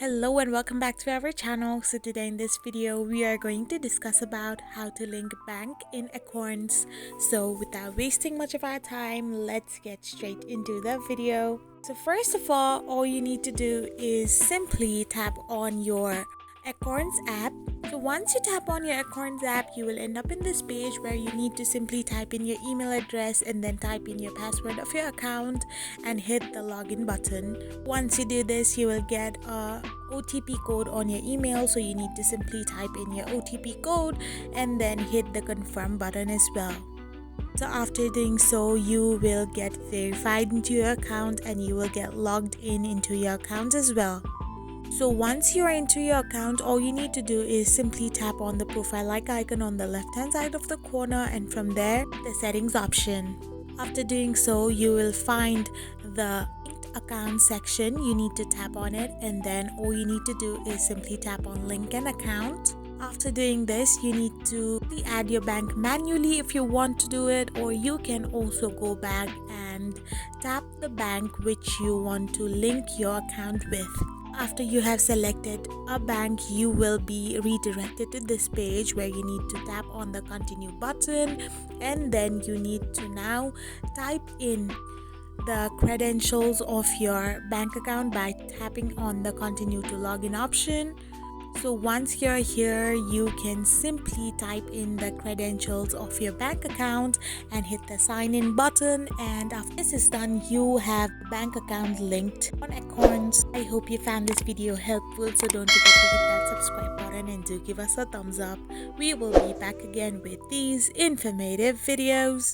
Hello and welcome back to our channel. So today in this video we are going to discuss about how to link bank in Acorns. So without wasting much of our time, let's get straight into the video. So first of all you need to do is simply tap on your Acorns app. So once you tap on your Acorns app, you will end up in this page where you need to simply type in your email address and then type in your password of your account and hit the login button. Once you do this, you will get a OTP code on your email, so you need to simply type in your OTP code and then hit the confirm button as well. So after doing so, you will get verified into your account and you will get logged in into your account as well. So once you are into your account, all you need to do is simply tap on the profile like icon on the left hand side of the corner, and from there the settings option. After doing so, you will find the linked account section. You need to tap on it, and then all you need to do is simply tap on link an account. After doing this, you need to add your bank manually if you want to do it, or you can also go back and tap the bank which you want to link your account with. After you have selected a bank, you will be redirected to this page where you need to tap on the continue button, and then you need to now type in the credentials of your bank account by tapping on the continue to login option. So once you're here, you can simply type in the credentials of your bank account and hit the sign in button, and after this is done, you have the bank account linked on Acorns. I hope you found this video helpful, so don't forget to hit that subscribe button and do give us a thumbs up. We will be back again with these informative videos.